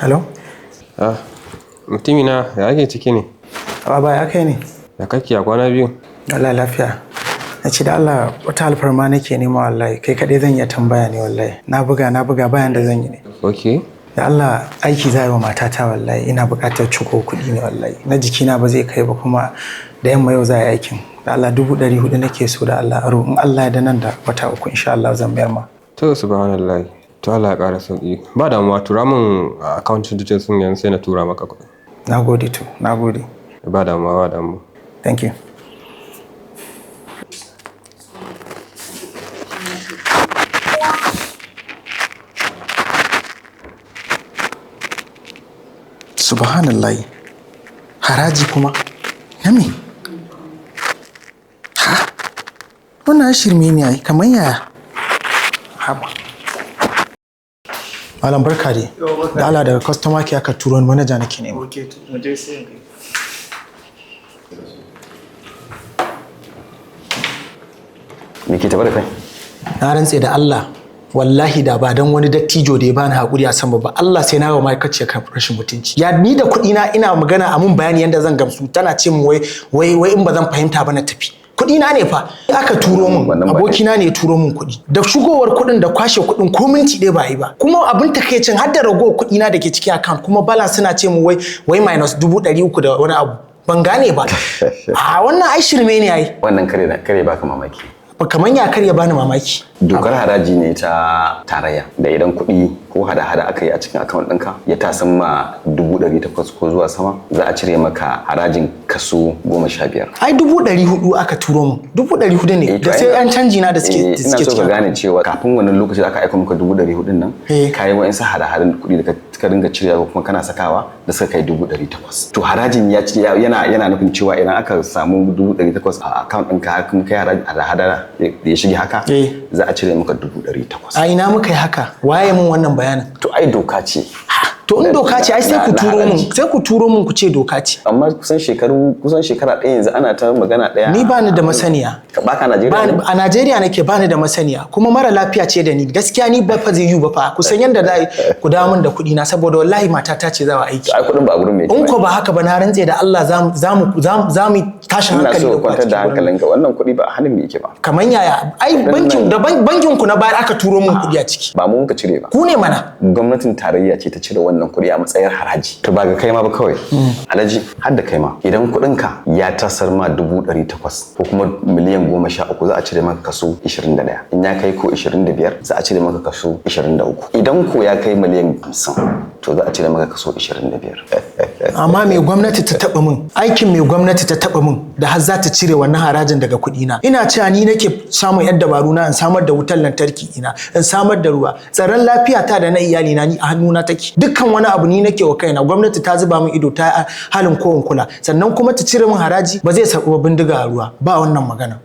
Hello? Mutumina ya ake ciki ne? Baba ya kai ne? Ya kake a kwana biyu? Allah lafiya. Na ce da Allah wata alfarma nake nema wallahi kai kaɗai zan iya tambaya ne wallahi. Na buga bayan da zan yi ne. Okay. Da Allah aiki za yi wa matata wallahi ina buƙatar ciko kuɗi ne wallahi. Na jikina ba zai kai ba kuma da yamma yau za a yi aikin. Da Allah 400 nake so da Allah aro in Allah ya da nan da wata uku insha Allah zan bayar ma. To subhanallah. To Allah ya ƙara sauƙi. Ba damuwa tura min account details ɗin yanzu sai na tura maka kuɗi. Nagode to, nagode. Ba damuwa. Thank you. Subhanallah. Haraji kuma? Na me? Ha? Wannan shirme ne ai, kamar yaya? Haba. Malam barka dai. Da Allah daga customer care aka turo ni manager nake nema. Okay, mu je sai kai. Me ke taɓa da kai? Na rantse da Allah wallahi da ba dan wani dattijo da ya bani hakuri a sama ba Allah sai na ga ma'aikaciyar kan rashin mutunci. Ya ni da kuɗi na ina magana a mun bayani yanda zan gamsu tana ce min wai in ba zan fahimta ba na tafi. Kuɗi na ne fa aka turo min abokina ne ya turo min kuɗi da shigowar kuɗin da kwashe kuɗin ko minti ɗaya ba yi ba kuma abin takeicin har da ragowar kuɗi na da ke ciki account kuma balance suna ce min wai minus 300 da wani abu ban gane ba a wannan ai shirme ne ai Wannan kare baka mamaki. kamar ya karya bani mamaki. Dokar haraji ne ta tarayya da idan kuɗi ko hada-hada aka yi a cikin akawun ɗinka ya tasan ma 800 ko zuwa sama za a cire maka harajin kaso 15. Ai 400 aka turo min 400 ne da sai yan canji na da suke ina so ka gane cewa kafin wannan lokaci da aka aika maka 400 nan kayi wa'insu hada-hadan kuɗi da ka dinga cirewa kuma kana sakawa da suka kai 800. To harajin yana nufin cewa idan aka samu 800 a akawun ɗinka kuma kai hada-hada da ya shige haka za a cire maka 800. A ina muka yi haka waye mun wannan bayanin? To ai doka ce. To in doka ce ai sai ku turo mun ku ce doka ce. Amma kusan shekara ɗaya yanzu ana ta magana ɗaya. Ni bani da masaniya. Baka Najeriya? A Najeriya nake bani da masaniya kuma mara lafiya ce da ni gaskiya ni ba fa zai yi ba fa kusan yanda za ku dawo min da kuɗi na saboda wallahi matata ce za wa aiki. Ai kuɗin ba gurin mai. In ko ba haka ba na rantse da Allah za mu tashin hankali da ina so kwantar da hankalinka wannan kuɗi ba a hannun me yake ba. Kaman yaya ai bankin ku na bayar aka turo min kuɗi a ciki. Ba mu muka cire ba. Ku ne mana. Gwamnatin tarayya ce ta cire wannan kuɗi a matsayin haraji. To ba ga kai ma ba kawai. Alhaji har da kai ma idan kuɗinka ya tasar ma 800 ko kuma miliyan 13 za a cire maka kaso 21. In ya kai ko 25 za a cire maka kaso 23. Idan ko ya kai miliyan 50 to za a cire maka kaso 25. Amma me gwamnati ta taba min aikin me gwamnati ta taba min da har za ta cire wannan harajin daga kuɗi na ina cewa ni nake samun yadda dabaru na in samar da wutar lantarki ina in samar da ruwa tsaron lafiya ta da na iyali na ni a hannuna take dukkan wani abu ni nake wa kaina gwamnati ta zuba min ido ta halin kowan kula sannan kuma ta cire min haraji ba zai sabu bindiga a ruwa ba wannan magana